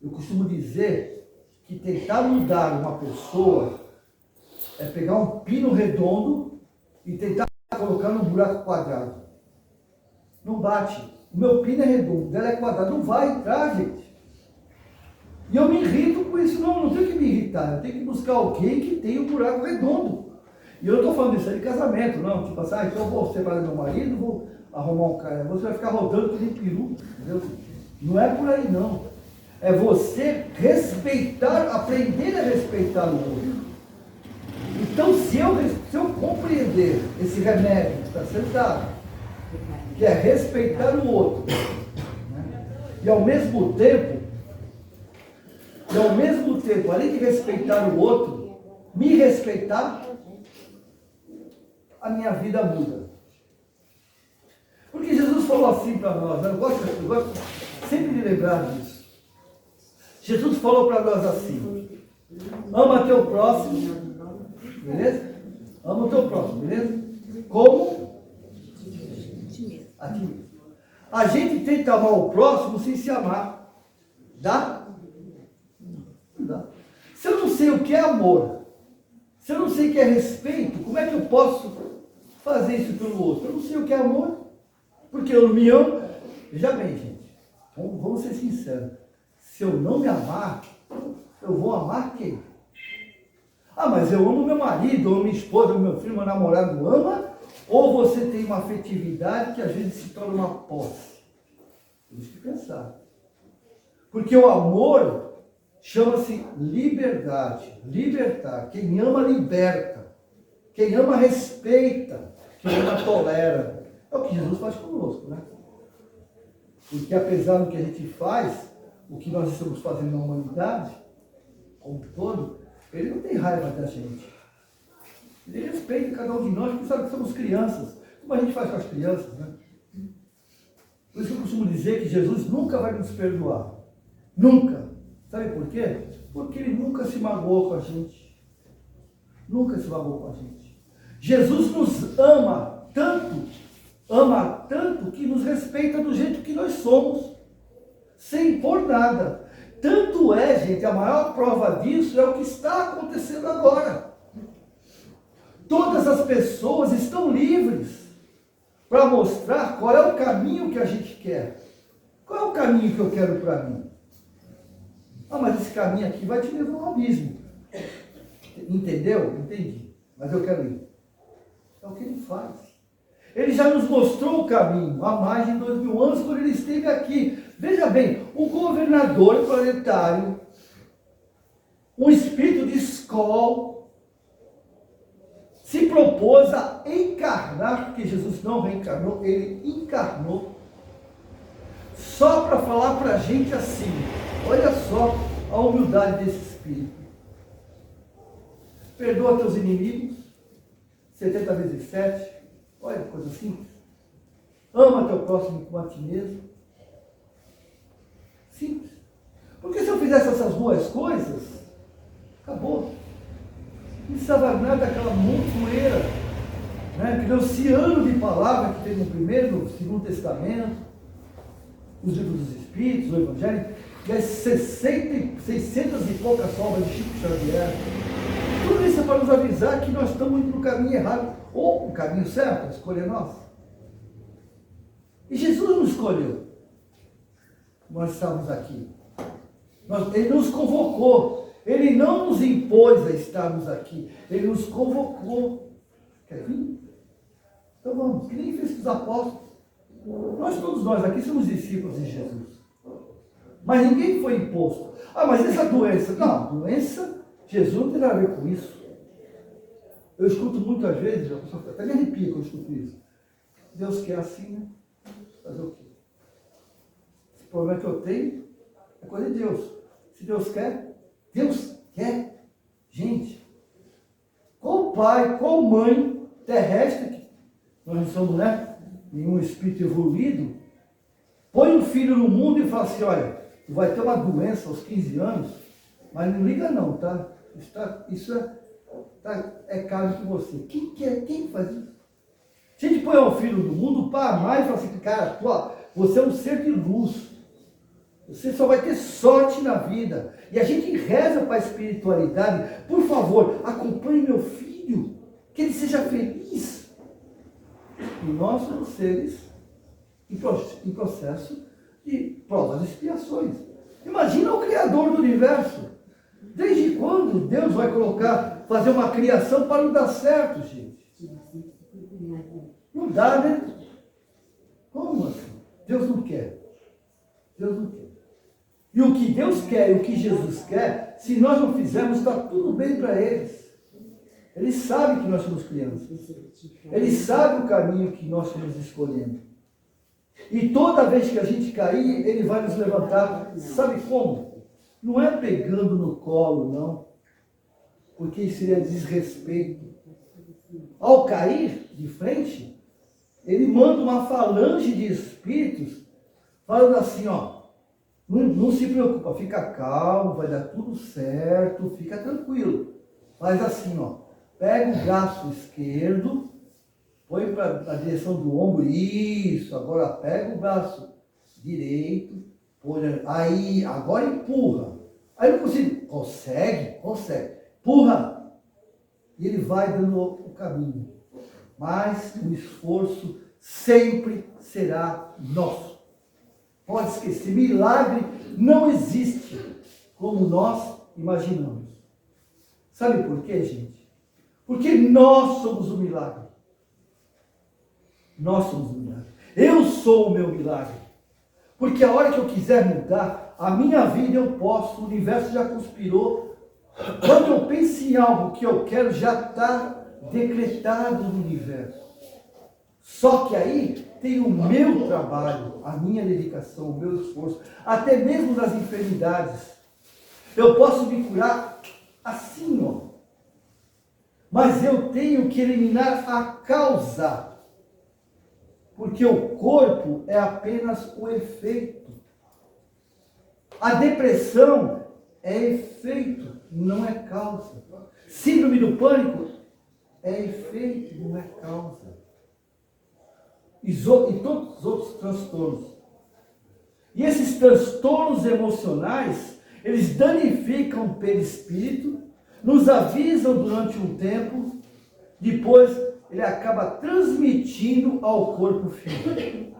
[SPEAKER 2] Eu costumo dizer que tentar mudar uma pessoa é pegar um pino redondo e tentar colocar num buraco quadrado. Não bate. O meu pino é redondo, dela é quadrado. Não vai entrar, gente. E eu me irrito com isso. Não tenho que me irritar. Eu tenho que buscar alguém que tenha um buraco redondo. E eu não estou falando isso aí de casamento, não. Tipo assim, então eu vou separar meu marido, vou arrumar um cara. Você vai ficar rodando que nem peru. Entendeu? Não é por aí, não. É você respeitar, aprender a respeitar o outro. Então, se eu compreender esse remédio que está sendo dado, que é respeitar o outro, né? e ao mesmo tempo, além de respeitar o outro, me respeitar, a minha vida muda. Porque Jesus falou assim para nós, eu gosto sempre de lembrar disso. Jesus falou para nós assim: ama teu próximo, beleza? Ama o teu próximo, beleza? Como? A ti mesmo. A gente tenta amar o próximo sem se amar. Dá? Não dá. Se eu não sei o que é amor, se eu não sei o que é respeito, como é que eu posso fazer isso pelo outro? Eu não sei o que é amor, porque eu não me amo. Veja bem, gente. Vamos ser sinceros. Se eu não me amar, eu vou amar quem? Ah, mas eu amo meu marido, ou minha esposa, ou meu filho, meu namorado ama? Ou você tem uma afetividade que às vezes se torna uma posse? Temos que pensar. Porque o amor chama-se liberdade, libertar. Quem ama, liberta. Quem ama, respeita. Quem ama, tolera. É o que Jesus faz conosco, né? Porque apesar do que a gente faz, o que nós estamos fazendo na humanidade, como um todo, ele não tem raiva da gente. Ele respeita cada um de nós, porque sabe que somos crianças. Como a gente faz com as crianças, né? Por isso que eu costumo dizer que Jesus nunca vai nos perdoar. Nunca. Sabe por quê? Porque ele nunca se magoou com a gente. Nunca se magoou com a gente. Jesus nos ama tanto que nos respeita do jeito que nós somos, sem impor nada. Tanto é, gente, a maior prova disso é o que está acontecendo agora. Todas as pessoas estão livres para mostrar qual é o caminho que a gente quer. Qual é o caminho que eu quero para mim? Ah, mas esse caminho aqui vai te levar ao abismo. Entendeu? Entendi. Mas eu quero ir. É o que ele faz. Ele já nos mostrou o caminho há mais de 2000 anos quando ele esteve aqui. Veja bem, o governador planetário, um espírito de Skol, se propôs a encarnar, porque Jesus não reencarnou, ele encarnou, só para falar para a gente assim. Olha só a humildade desse espírito. Perdoa teus inimigos, 70 vezes 7. Olha que coisa simples. Ama teu próximo como a ti mesmo. Simples. Porque se eu fizesse essas duas coisas, acabou. Não precisava nada daquela montoeira, né? Aquele oceano de palavras que tem no primeiro, no segundo testamento, os livros dos Espíritos, o Evangelho, e as 600 e poucas obras de Chico Xavier. Tudo isso é para nos avisar que nós estamos indo no caminho errado, ou no caminho certo, a escolha é nossa. E Jesus nos escolheu. Nós estamos aqui. Ele nos convocou. Ele não nos impôs a estarmos aqui. Ele nos convocou. Quer vir? Então vamos, que nem fez com os apóstolos. Todos nós aqui somos discípulos de Jesus. Mas ninguém foi imposto. Ah, mas essa doença? Não, doença, Jesus não tem nada a ver com isso. Eu escuto muitas vezes, a pessoa até me arrepia quando eu escuto isso. Deus quer assim, né? Fazer o quê? Esse problema que eu tenho é coisa de Deus. Se Deus quer, Deus quer. Gente, qual pai, qual mãe terrestre, que nós não somos, né? Nenhum espírito evoluído, põe um filho no mundo e fala assim, olha, tu vai ter uma doença aos 15 anos, mas não liga não, tá? Isso é caro com você. Quem faz isso? Se a gente põe um filho no mundo, para amar e fala assim, cara, você é um ser de luz. Você só vai ter sorte na vida. E a gente reza para a espiritualidade. Por favor, acompanhe meu filho. Que ele seja feliz. E nós somos seres em processo de provas e expiações. Imagina o Criador do Universo. Desde quando Deus vai fazer uma criação para não dar certo, gente? Não dá, né? Como assim? Deus não quer. Deus não quer. E o que Deus quer e o que Jesus quer, se nós não fizermos, está tudo bem para eles. Eles sabem que nós somos crianças. Eles sabem o caminho que nós estamos escolhendo. E toda vez que a gente cair, Ele vai nos levantar. Sabe como? Não é pegando no colo, não. Porque isso seria desrespeito. Ao cair de frente, Ele manda uma falange de espíritos falando assim, ó. Não se preocupa, fica calmo, vai dar tudo certo, fica tranquilo. Faz assim, ó. Pega o braço esquerdo, põe na direção do ombro, isso. Agora pega o braço direito, põe, aí, agora empurra. Aí não consigo. Consegue. Empurra. E ele vai dando o caminho. Mas o esforço sempre será nosso. Pode esquecer. Milagre não existe como nós imaginamos. Sabe por quê, gente? Porque nós somos o milagre. Nós somos o milagre. Eu sou o meu milagre. Porque a hora que eu quiser mudar, a minha vida eu posso, o universo já conspirou. Quando eu penso em algo que eu quero, já está decretado no universo. Só que aí tem o meu trabalho, a minha dedicação, o meu esforço, até mesmo nas enfermidades. Eu posso me curar assim, ó. Mas eu tenho que eliminar a causa. Porque o corpo é apenas o efeito. A depressão é efeito, não é causa. Síndrome do pânico é efeito, não é causa. E todos os outros transtornos. E esses transtornos emocionais, eles danificam o perispírito, nos avisam durante um tempo, depois ele acaba transmitindo ao corpo físico.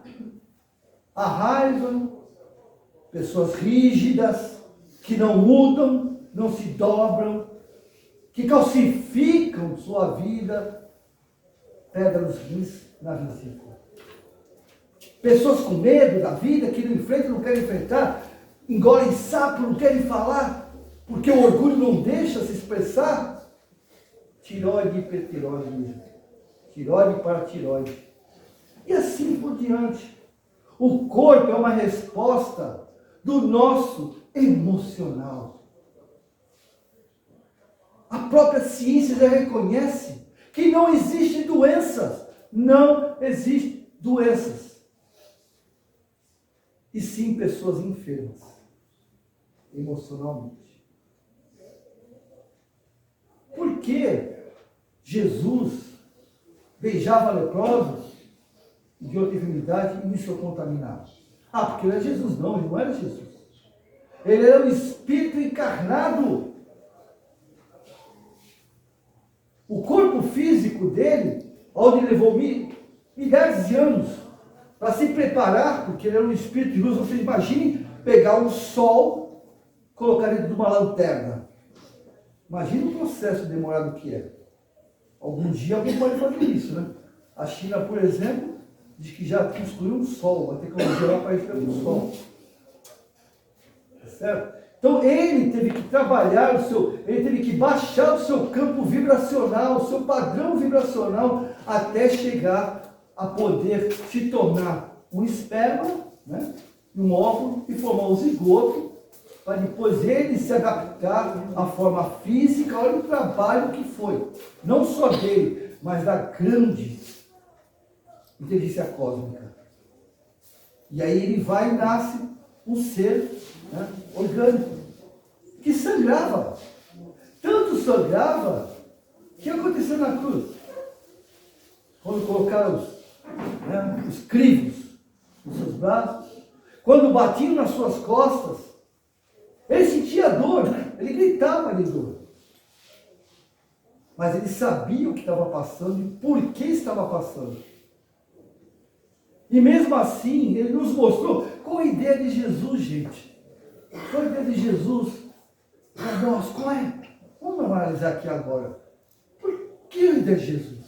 [SPEAKER 2] A raiva, pessoas rígidas, que não mudam, não se dobram, que calcificam sua vida, pedra nos rins, na vesícula. Pessoas com medo da vida, que não enfrentam, não querem enfrentar, engolem sapo, não querem falar, porque o orgulho não deixa se expressar. Tireoide e hipertireoide mesmo. Tireoide para tireoide. E assim por diante. O corpo é uma resposta do nosso emocional. A própria ciência já reconhece que não existem doenças. Não existem doenças. E sim pessoas enfermas, emocionalmente. Por que Jesus beijava leprosos de outra enfermidade e isso contaminava? Ah, porque ele era Jesus. Não, ele não era Jesus. Ele era o Espírito encarnado. O corpo físico dele, onde levou milhares de anos para se preparar, porque ele era um espírito de luz. Vocês imaginem pegar um sol, colocar dentro de uma lanterna. Imagina o processo demorado que é. Algum dia alguém pode fazer isso, né? A China, por exemplo, diz que já construiu um sol, a tecnologia lá para ir pelo sol. Certo? Então ele teve que trabalhar ele teve que baixar o seu campo vibracional, o seu padrão vibracional, até chegar a poder se tornar um esperma, né, um óvulo, e formar um zigoto, para depois ele se adaptar à forma física. Olha o trabalho que foi, não só dele, mas da grande inteligência cósmica. E aí ele vai e nasce um ser, né, orgânico, que sangrava. Tanto sangrava, que aconteceu na cruz? Quando colocaram os crivos nos seus braços, quando batiam nas suas costas, ele sentia dor, ele gritava de dor. Mas ele sabia o que estava passando e por que estava passando. E mesmo assim, ele nos mostrou qual a ideia de Jesus, gente. Qual a ideia de Jesus para nós? Qual é? Vamos analisar aqui agora. Por que a ideia de Jesus?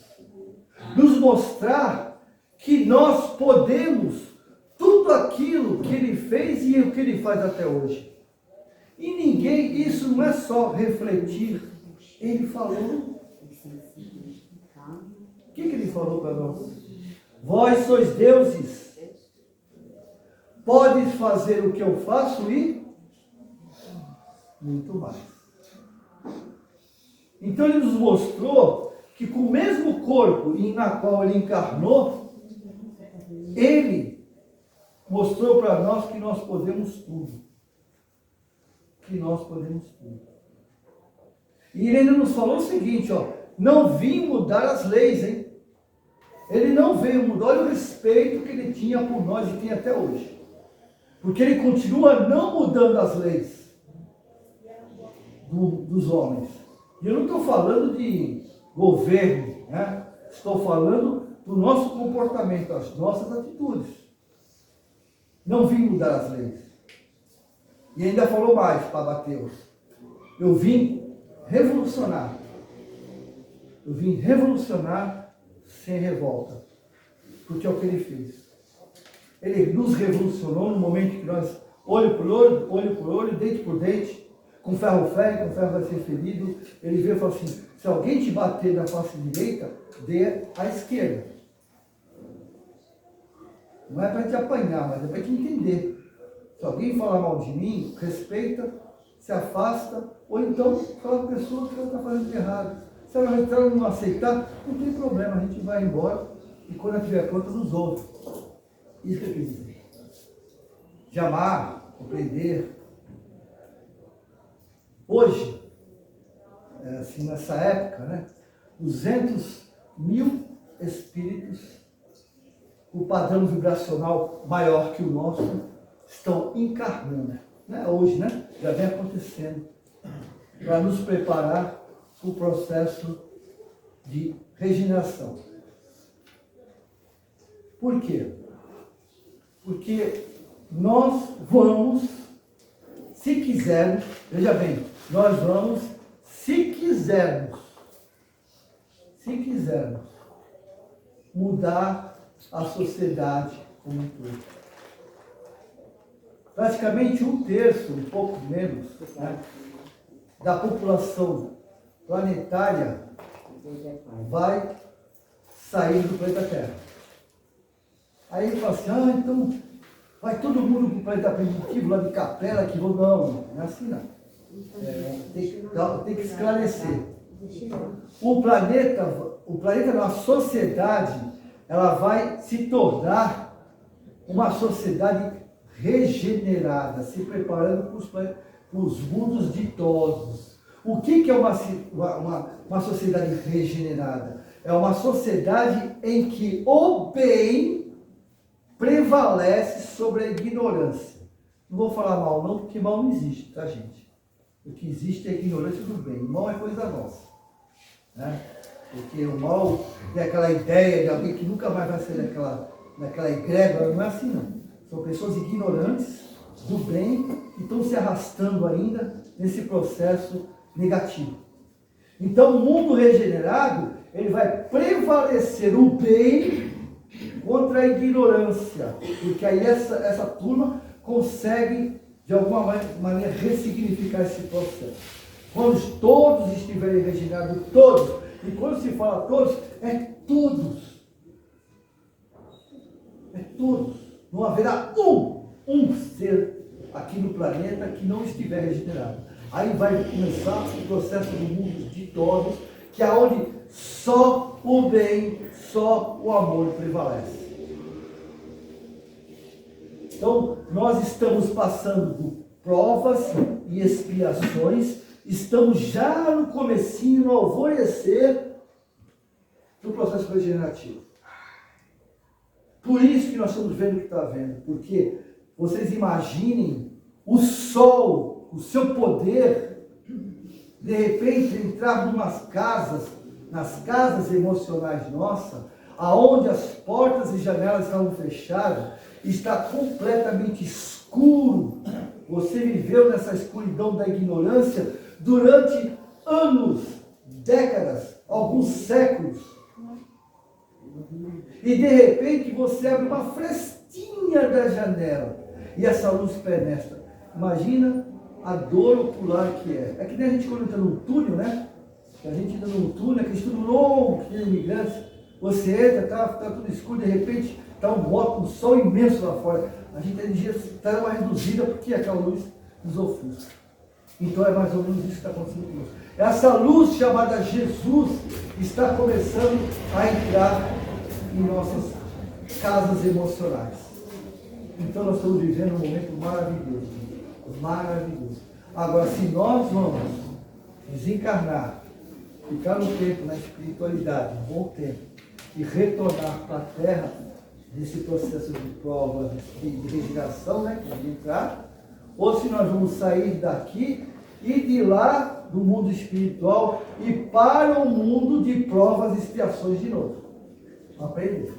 [SPEAKER 2] Nos mostrar que nós podemos tudo aquilo que ele fez e o que ele faz até hoje. E ninguém, isso não é só refletir. Ele falou. O que ele falou para nós? Vós sois deuses. Podes fazer o que eu faço e muito mais. Então ele nos mostrou que com o mesmo corpo na qual ele encarnou, ele mostrou para nós que nós podemos tudo. Que nós podemos tudo. E ele ainda nos falou o seguinte, ó, não vim mudar as leis, hein? Ele não veio mudar, olha o respeito que ele tinha por nós e tem até hoje. Porque ele continua não mudando as leis dos homens. E eu não estou falando de governo, né? Estou falando do nosso comportamento, as nossas atitudes. não vim mudar as leis. E ainda falou mais para Mateus. Eu vim revolucionar. Eu vim revolucionar sem revolta. Porque é o que ele fez. Ele nos revolucionou no momento que nós, olho por olho, dente por dente, com ferro fere, com ferro vai ser ferido. Ele veio e falou assim, se alguém te bater na face direita, dê à esquerda. Não é para te apanhar, mas é para te entender. Se alguém falar mal de mim, respeita, se afasta, ou então fala para a pessoa que ela está fazendo de errado. Se ela não aceitar, não tem problema, a gente vai embora e quando ela estiver pronta, nos ouve. Isso que eu quis dizer. De amar, compreender. Hoje, assim, nessa época, né, 200.000 espíritos, o padrão vibracional maior que o nosso, estão encarnando. Né? Hoje, né? Já vem acontecendo. Para nos preparar para o processo de regeneração. Por quê? Porque nós vamos, se quisermos, veja bem, nós vamos, se quisermos, mudar a sociedade como um todo. Praticamente 1/3, um pouco menos, né, da população planetária vai sair do planeta Terra. Aí ele fala assim, então vai todo mundo para o planeta primitivo, lá de Capela, que vou não é assim não. Tem que esclarecer. O planeta, na sociedade, ela vai se tornar uma sociedade regenerada, se preparando para os mundos ditosos. O que é uma sociedade regenerada? É uma sociedade em que o bem prevalece sobre a ignorância. Não vou falar mal não, porque mal não existe, tá, gente? O que existe é a ignorância do bem. O mal é coisa nossa. Né? Porque o mal tem aquela ideia de alguém que nunca mais vai ser naquela egrégora, não é assim não. São pessoas ignorantes do bem que estão se arrastando ainda nesse processo negativo. Então, o mundo regenerado, ele vai prevalecer o bem contra a ignorância, porque aí essa turma consegue, de alguma maneira, ressignificar esse processo. Quando todos estiverem regenerados, todos, e quando se fala todos, é todos. É todos. Não haverá um ser aqui no planeta que não estiver regenerado. Aí vai começar o processo do mundo de todos, que é onde só o bem, só o amor prevalece. Então, nós estamos passando por provas e expiações, estamos já no comecinho, no alvorecer do processo regenerativo. Por isso que nós estamos vendo o que está vendo, porque vocês imaginem o sol, o seu poder, de repente entrar nas casas emocionais nossas, aonde as portas e janelas estavam fechadas, está completamente escuro. Você viveu nessa escuridão da ignorância durante anos, décadas, alguns séculos. E de repente você abre uma frestinha da janela e essa luz penetra. Imagina a dor ocular que é. É que nem a gente quando entra num túnel, né? A gente entra num túnel, aquele túnel longo, que tem imigrantes. Você entra, tá tudo escuro, de repente está um sol imenso lá fora. A gente, a energia está mais reduzida porque aquela luz nos ofusca. Então é mais ou menos isso que está acontecendo conosco. Essa luz chamada Jesus está começando a entrar em nossas casas emocionais. Então nós estamos vivendo um momento maravilhoso. Maravilhoso. Agora, se nós vamos desencarnar, ficar um tempo na espiritualidade, um bom tempo, e retornar para a Terra, nesse processo de prova, de regeneração, né, de entrar, ou se nós vamos sair daqui e de lá, do mundo espiritual, e para o mundo de provas e expiações de novo. Aprender.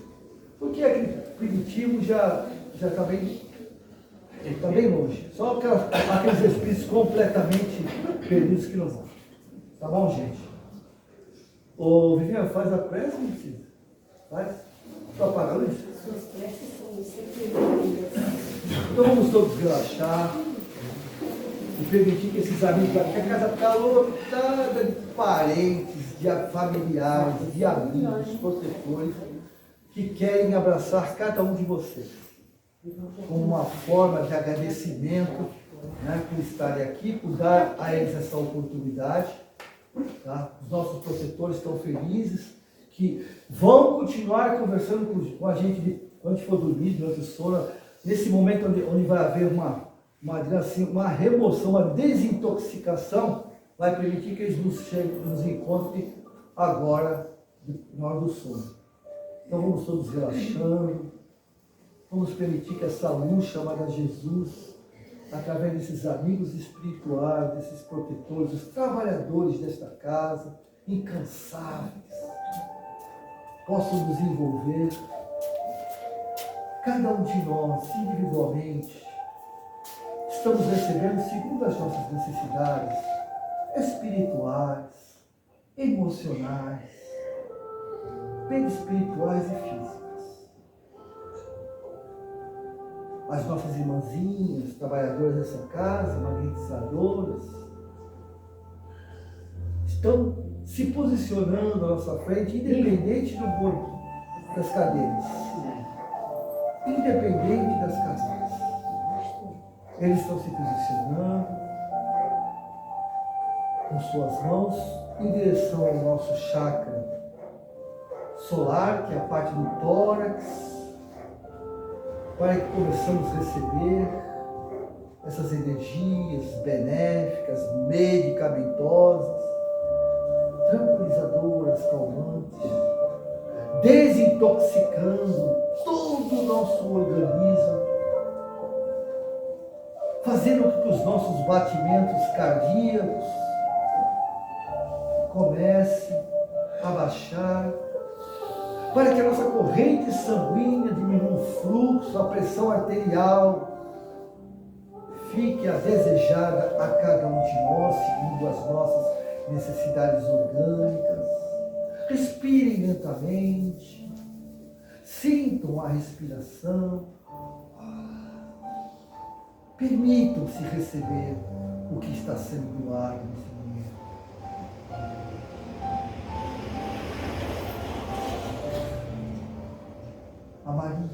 [SPEAKER 2] Porque aquele primitivo já está bem Está bem longe. Só aqueles espíritos completamente perdidos que não vão. Tá bom, gente? Ô, Vivinha, faz a prece, não precisa? Faz? Só apagar a luz?
[SPEAKER 3] Suas preces são sempre lindas.
[SPEAKER 2] Então vamos todos relaxar e permitir que esses amigos, porque a casa está lotada de parentes, de familiares, de amigos, protetores, que querem abraçar cada um de vocês, como uma forma de agradecimento, né, por estarem aqui, por dar a eles essa oportunidade. Tá? Os nossos protetores estão felizes, que vão continuar conversando com a gente quando a gente for dormir, durante o sono, nesse momento onde vai haver uma remoção, uma desintoxicação, vai permitir que eles nos encontrem agora, na hora do sono. Então vamos todos relaxando, vamos permitir que essa luz chamada Jesus, através desses amigos espirituais, desses protetores, os trabalhadores desta casa, incansáveis, possam nos envolver, cada um de nós, individualmente, estamos recebendo segundo as nossas necessidades espirituais, emocionais, bem espirituais e físicas. As nossas irmãzinhas, trabalhadoras dessa casa, magnetizadoras, estão se posicionando à nossa frente, independente do corpo, das cadeiras. Independente das cadeiras. Eles estão se posicionando com suas mãos em direção ao nosso chakra solar, que é a parte do tórax, para que possamos receber essas energias benéficas, medicamentosas, tranquilizadoras, calmantes, desintoxicando todo o nosso organismo, fazendo com que os nossos batimentos cardíacos comecem a baixar, para que a nossa corrente sanguínea diminua o fluxo, a pressão arterial fique a desejada a cada um de nós, segundo as nossas necessidades orgânicas. Respirem lentamente, sintam a respiração, permitam-se receber o que está sendo doado nesse momento. A Maria,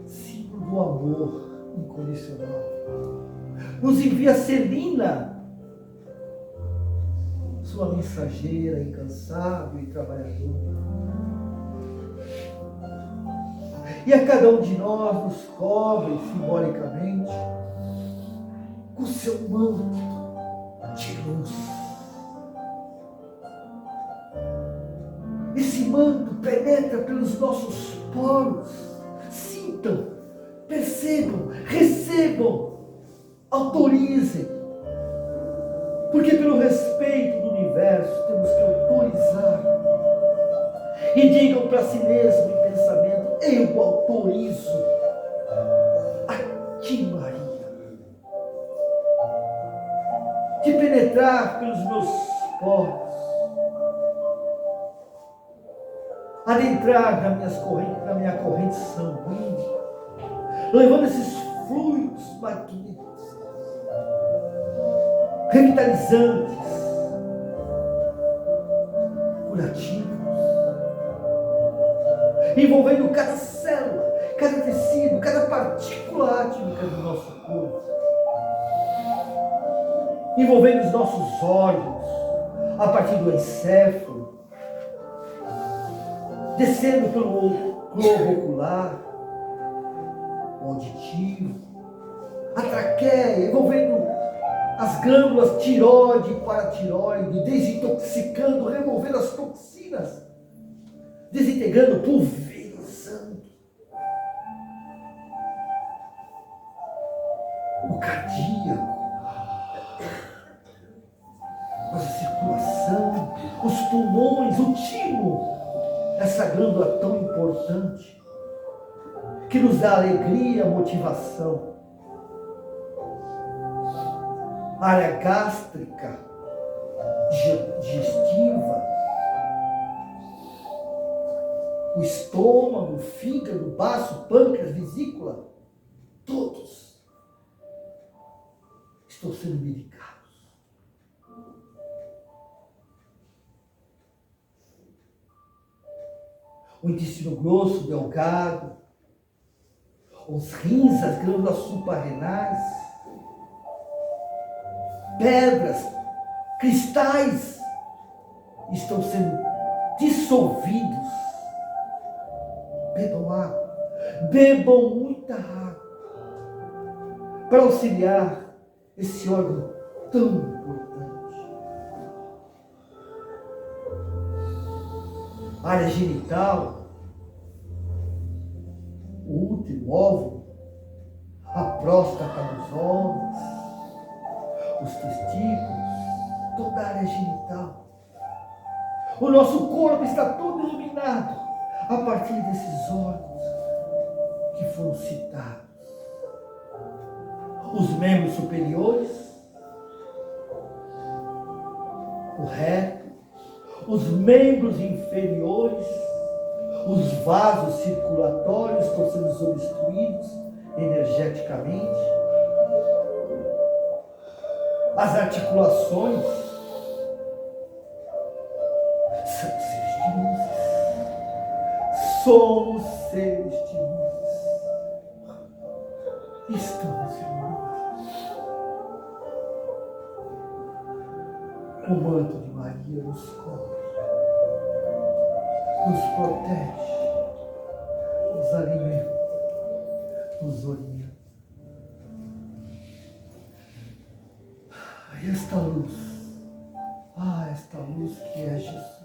[SPEAKER 2] símbolo do amor incondicional, nos envia Celina, sua mensageira incansável e trabalhadora. E a cada um de nós nos cobre simbolicamente com seu manto de luz. Esse manto penetra pelos nossos poros. Sintam, percebam, recebam, autorizem. Porque pelo respeito do universo temos que autorizar. E digam para si mesmo em pensamento: eu autorizo a ti, Maria, de penetrar pelos meus poros, adentrar na minha corrente sanguínea, levando esses fluidos magníficos, revitalizantes, curativos, envolvendo cada célula, cada tecido, cada partícula ática do nosso corpo, envolvendo os nossos órgãos, a partir do encéfalo, descendo pelo globo ocular, o auditivo, a traqueia, envolvendo as glândulas tireoide e paratireoide, desintoxicando, removendo as toxinas, desintegrando, pulverizando o cardíaco, a circulação, os pulmões, o timo, essa glândula tão importante que nos dá alegria, motivação. Área gástrica, digestiva, o estômago, o fígado, o baço, pâncreas, vesícula, todos estão sendo medicados. O intestino grosso, delgado, os rins, as glândulas suprarrenais, pedras, cristais estão sendo dissolvidos. Bebam água, bebam muita água, para auxiliar esse órgão tão importante. A área genital, o útero, o óvulo, a próstata dos homens, os testículos, toda a área genital. O nosso corpo está todo iluminado a partir desses órgãos que foram citados. Os membros superiores, o reto, os membros inferiores, os vasos circulatórios estão sendo obstruídos energeticamente, as articulações são seres de luzes. Somos seres de luzes. Estamos em luz. O manto de Maria nos cobre, nos protege, nos alimenta, nos orienta. E esta luz, esta luz que é Jesus,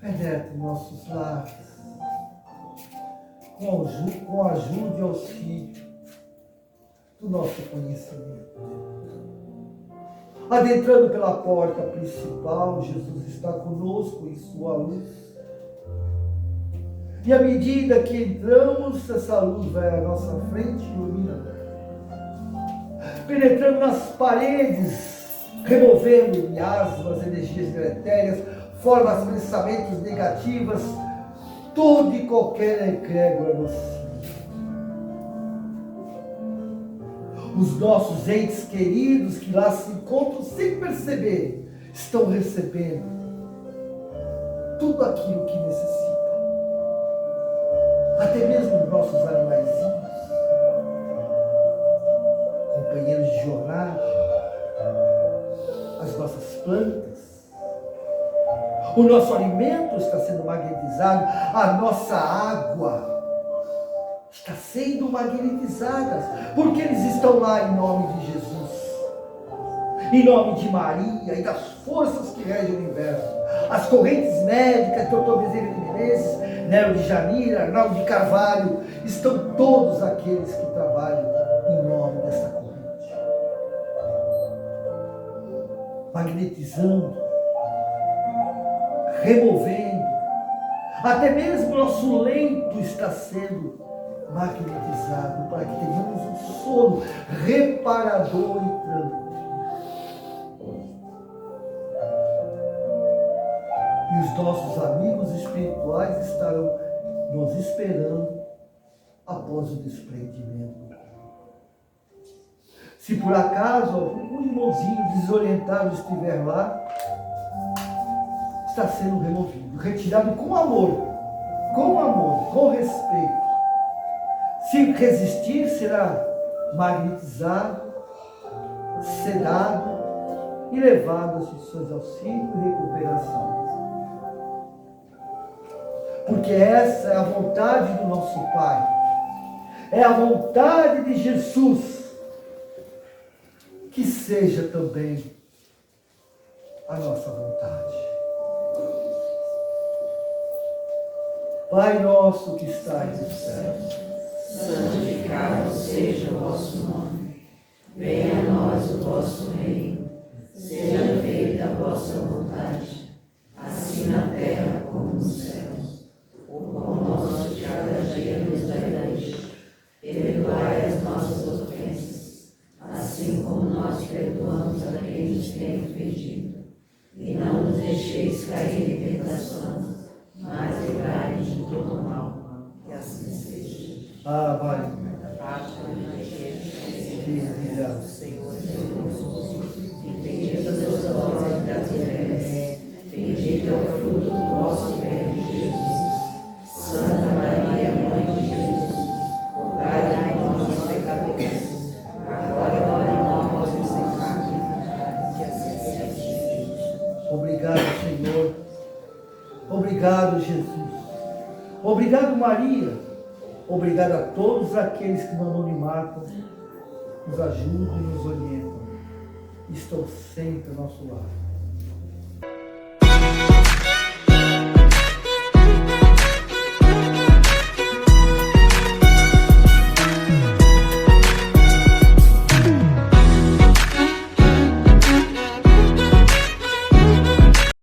[SPEAKER 2] penetra em nossos lares, com a ajuda e auxílio do nosso conhecimento. Adentrando pela porta principal, Jesus está conosco em sua luz. E à medida que entramos, essa luz vai à nossa frente e ilumina, penetrando nas paredes, removendo miasmas, energias deletérias, formas, pensamentos negativas, toda e qualquer egrégora nociva. Os nossos entes queridos que lá se encontram sem perceber, estão recebendo tudo aquilo que necessitam. Até mesmo os nossos animaizinhos, companheiros de jornada, as nossas plantas, o nosso alimento está sendo magnetizado, a nossa água está sendo magnetizada, porque eles estão lá em nome de Jesus, em nome de Maria e das forças que regem o universo. As correntes médicas, Dr. Bezerra de Menezes, Nero de Janira, Arnaldo de Carvalho, estão todos aqueles que trabalham em nome dessa corrente, magnetizando, removendo, até mesmo nosso leito está sendo magnetizado para que tenhamos um sono reparador e tranquilo. E os nossos amigos espirituais estarão nos esperando após o desprendimento. Se por acaso algum irmãozinho desorientado estiver lá, está sendo removido, retirado com amor, com respeito. Se resistir, será magnetizado, sedado e levado às instituições de auxílio e recuperação. Porque essa é a vontade do nosso Pai, é a vontade de Jesus, que seja também a nossa vontade. Pai nosso que estais nos céus,
[SPEAKER 4] santificado seja o vosso nome. Venha a nós o vosso reino. Seja feita a vossa vontade, assim na terra como nos céus. O pão nosso perdido. E não nos deixeis cair em tentação, mas livrai-nos de todo mal. Que assim seja.
[SPEAKER 2] Ah, vai.
[SPEAKER 4] Filha, Senhor Jesus, bendita sois vós entre as mulheres, bendito é o fruto do vosso ventre, Jesus. Santa Maria, Mãe de Jesus, rogai por nós, pecadores, agora e na hora de nossa morte. Que assim seja.
[SPEAKER 2] Obrigado, Senhor. Obrigado, Jesus. Obrigado, Maria. Obrigado a todos aqueles que no anonimato nos ajudam e nos orientam. Estão sempre ao nosso lado.